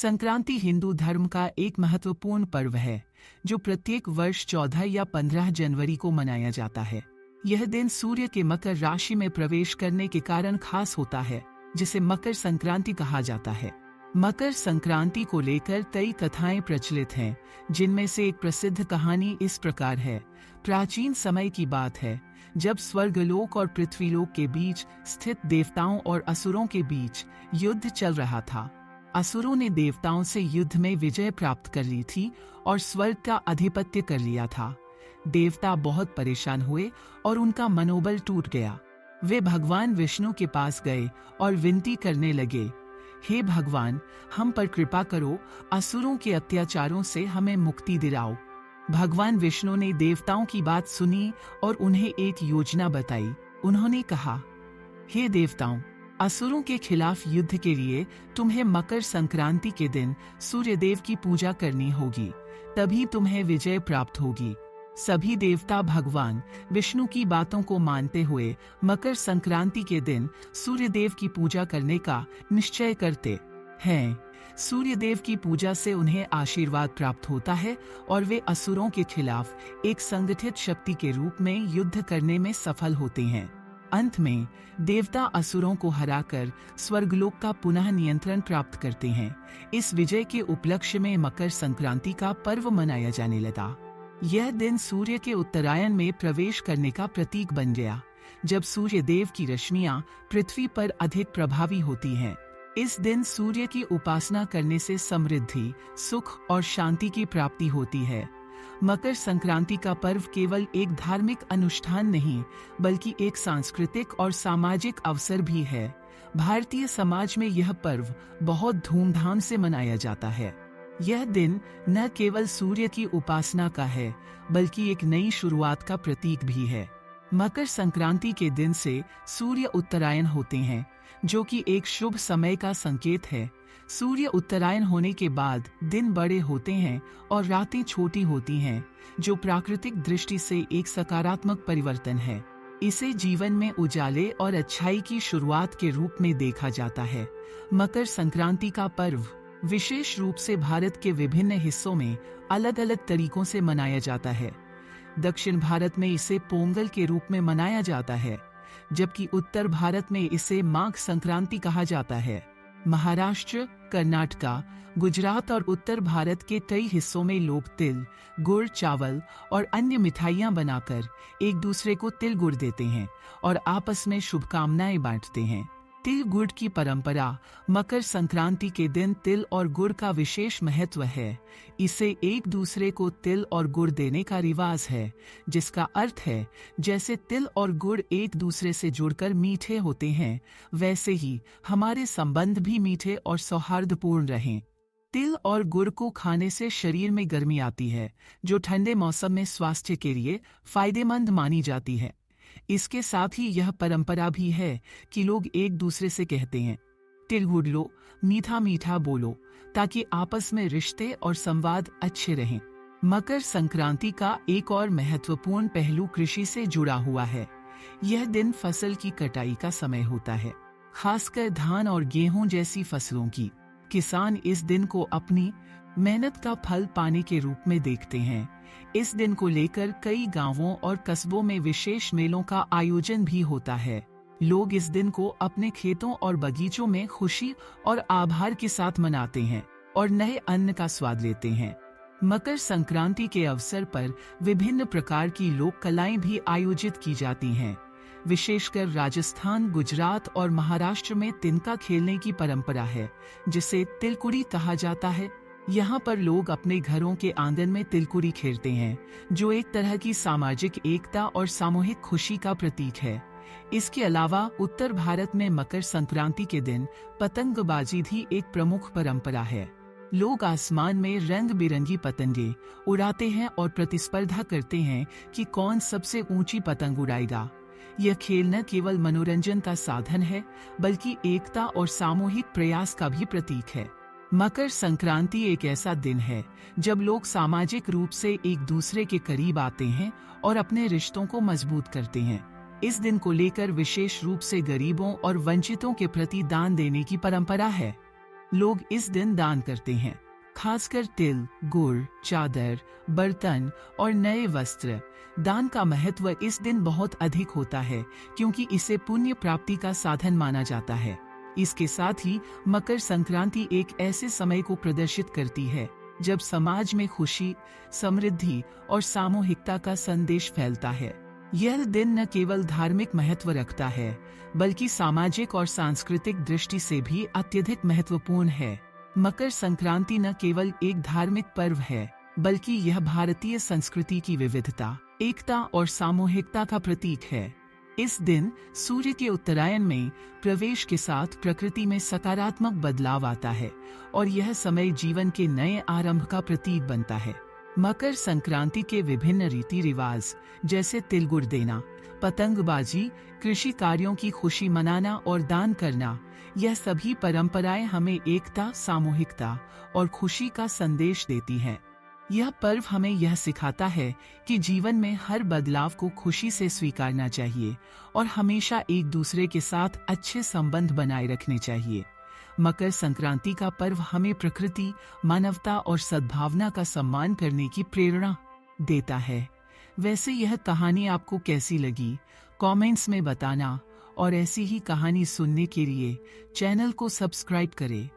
संक्रांति हिंदू धर्म का एक महत्वपूर्ण पर्व है जो प्रत्येक वर्ष 14 या 15 जनवरी को मनाया जाता है। यह दिन सूर्य के मकर राशि में प्रवेश करने के कारण खास होता है, जिसे मकर संक्रांति कहा जाता है। मकर संक्रांति को लेकर कई कथाएं प्रचलित हैं, जिनमें से एक प्रसिद्ध कहानी इस प्रकार है। प्राचीन समय की बात है, जब स्वर्गलोक और पृथ्वीलोक के बीच स्थित देवताओं और असुरों के बीच युद्ध चल रहा था। असुरों ने देवताओं से युद्ध में विजय प्राप्त कर ली थी और स्वर्ग का आधिपत्य कर लिया था। देवता बहुत परेशान हुए और उनका मनोबल टूट गया। वे भगवान विष्णु के पास गए और विनती करने लगे, हे भगवान, हम पर कृपा करो, असुरों के अत्याचारों से हमें मुक्ति दिलाओ। भगवान विष्णु ने देवताओं की बात सुनी और उन्हें एक योजना बताई। उन्होंने कहा, हे देवताओं, असुरों के खिलाफ युद्ध के लिए तुम्हें मकर संक्रांति के दिन सूर्यदेव की पूजा करनी होगी, तभी तुम्हें विजय प्राप्त होगी। सभी देवता भगवान विष्णु की बातों को मानते हुए मकर संक्रांति के दिन सूर्यदेव की पूजा करने का निश्चय करते हैं। सूर्यदेव की पूजा से उन्हें आशीर्वाद प्राप्त होता है और वे असुरों के खिलाफ एक संगठित शक्ति के रूप में युद्ध करने में सफल होते हैं। अंत में देवता असुरों को हराकर स्वर्गलोक का पुनः नियंत्रण प्राप्त करते हैं। इस विजय के उपलक्ष्य में मकर संक्रांति का पर्व मनाया जाने लगा। यह दिन सूर्य के उत्तरायण में प्रवेश करने का प्रतीक बन गया, जब सूर्य देव की रश्मियां पृथ्वी पर अधिक प्रभावी होती हैं। इस दिन सूर्य की उपासना करने से समृद्धि, सुख और शांति की प्राप्ति होती है। मकर संक्रांति का पर्व केवल एक धार्मिक अनुष्ठान नहीं, बल्कि एक सांस्कृतिक और सामाजिक अवसर भी है। भारतीय समाज में यह पर्व बहुत धूमधाम से मनाया जाता है। यह दिन न केवल सूर्य की उपासना का है, बल्कि एक नई शुरुआत का प्रतीक भी है। मकर संक्रांति के दिन से सूर्य उत्तरायण होते हैं, जो कि एक शुभ समय का संकेत है। सूर्य उत्तरायण होने के बाद दिन बड़े होते हैं और रातें छोटी होती हैं, जो प्राकृतिक दृष्टि से एक सकारात्मक परिवर्तन है। इसे जीवन में उजाले और अच्छाई की शुरुआत के रूप में देखा जाता है। मकर संक्रांति का पर्व विशेष रूप से भारत के विभिन्न हिस्सों में अलग अलग तरीकों से मनाया जाता है। दक्षिण भारत में इसे पोंगल के रूप में मनाया जाता है, जबकि उत्तर भारत में इसे माघ संक्रांति कहा जाता है। महाराष्ट्र, कर्नाटका, गुजरात और उत्तर भारत के कई हिस्सों में लोग तिल, गुड़, चावल और अन्य मिठाइयां बनाकर एक दूसरे को तिल गुड़ देते हैं और आपस में शुभकामनाएं बांटते हैं। तिल गुड़ की परंपरा मकर संक्रांति के दिन तिल और गुड़ का विशेष महत्व है। इसे एक दूसरे को तिल और गुड़ देने का रिवाज है, जिसका अर्थ है जैसे तिल और गुड़ एक दूसरे से जुड़कर मीठे होते हैं, वैसे ही हमारे संबंध भी मीठे और सौहार्दपूर्ण रहें। तिल और गुड़ को खाने से शरीर में गर्मी आती है, जो ठंडे मौसम में स्वास्थ्य के लिए फायदेमंद मानी जाती है। इसके साथ ही यह परंपरा भी है कि लोग एक दूसरे से कहते हैं, तिल गुड़ लो, मीठा मीठा बोलो, ताकि आपस में रिश्ते और संवाद अच्छे रहें। मकर संक्रांति का एक और महत्वपूर्ण पहलू कृषि से जुड़ा हुआ है। यह दिन फसल की कटाई का समय होता है, खासकर धान और गेहूं जैसी फसलों की। किसान इस दिन को अपनी मेहनत का फल पाने के रूप में देखते हैं। इस दिन को लेकर कई गांवों और कस्बों में विशेष मेलों का आयोजन भी होता है। लोग इस दिन को अपने खेतों और बगीचों में खुशी और आभार के साथ मनाते हैं और नए अन्न का स्वाद लेते हैं। मकर संक्रांति के अवसर पर विभिन्न प्रकार की लोक कलाएं भी आयोजित की जाती हैं। विशेषकर राजस्थान, गुजरात और महाराष्ट्र में तिनका खेलने की परंपरा है, जिसे तिलकुड़ी कहा जाता है। यहाँ पर लोग अपने घरों के आंगन में तिलकुड़ी खेलते हैं, जो एक तरह की सामाजिक एकता और सामूहिक खुशी का प्रतीक है। इसके अलावा उत्तर भारत में मकर संक्रांति के दिन पतंगबाजी भी एक प्रमुख परंपरा है। लोग आसमान में रंग बिरंगी पतंगे उड़ाते हैं और प्रतिस्पर्धा करते हैं कि कौन सबसे ऊंची पतंग उड़ाएगा। यह खेल न केवल मनोरंजन का साधन है, बल्कि एकता और सामूहिक प्रयास का भी प्रतीक है। मकर संक्रांति एक ऐसा दिन है जब लोग सामाजिक रूप से एक दूसरे के करीब आते हैं और अपने रिश्तों को मजबूत करते हैं। इस दिन को लेकर विशेष रूप से गरीबों और वंचितों के प्रति दान देने की परंपरा है। लोग इस दिन दान करते हैं, खासकर तिल, गुड़, चादर, बर्तन और नए वस्त्र। दान का महत्व इस दिन बहुत अधिक होता है क्योंकि इसे पुण्य प्राप्ति का साधन माना जाता है। इसके साथ ही मकर संक्रांति एक ऐसे समय को प्रदर्शित करती है जब समाज में खुशी, समृद्धि और सामूहिकता का संदेश फैलता है। यह दिन न केवल धार्मिक महत्व रखता है बल्कि सामाजिक और सांस्कृतिक दृष्टि से भी अत्यधिक महत्वपूर्ण है। मकर संक्रांति न केवल एक धार्मिक पर्व है बल्कि यह भारतीय संस्कृति की विविधता, एकता और सामूहिकता का प्रतीक है। इस दिन सूर्य के उत्तरायण में प्रवेश के साथ प्रकृति में सकारात्मक बदलाव आता है और यह समय जीवन के नए आरंभ का प्रतीक बनता है। मकर संक्रांति के विभिन्न रीति रिवाज जैसे तिल गुड़ देना, पतंगबाजी, कृषि कार्यों की खुशी मनाना और दान करना, यह सभी परंपराएं हमें एकता, सामूहिकता और खुशी का संदेश देती हैं। यह पर्व हमें यह सिखाता है कि जीवन में हर बदलाव को खुशी से स्वीकारना चाहिए और हमेशा एक दूसरे के साथ अच्छे संबंध बनाए रखने चाहिए। मकर संक्रांति का पर्व हमें प्रकृति, मानवता और सद्भावना का सम्मान करने की प्रेरणा देता है। वैसे यह कहानी आपको कैसी लगी, कमेंट्स में बताना और ऐसी ही कहानी सुनने के लिए चैनल को सब्सक्राइब करें।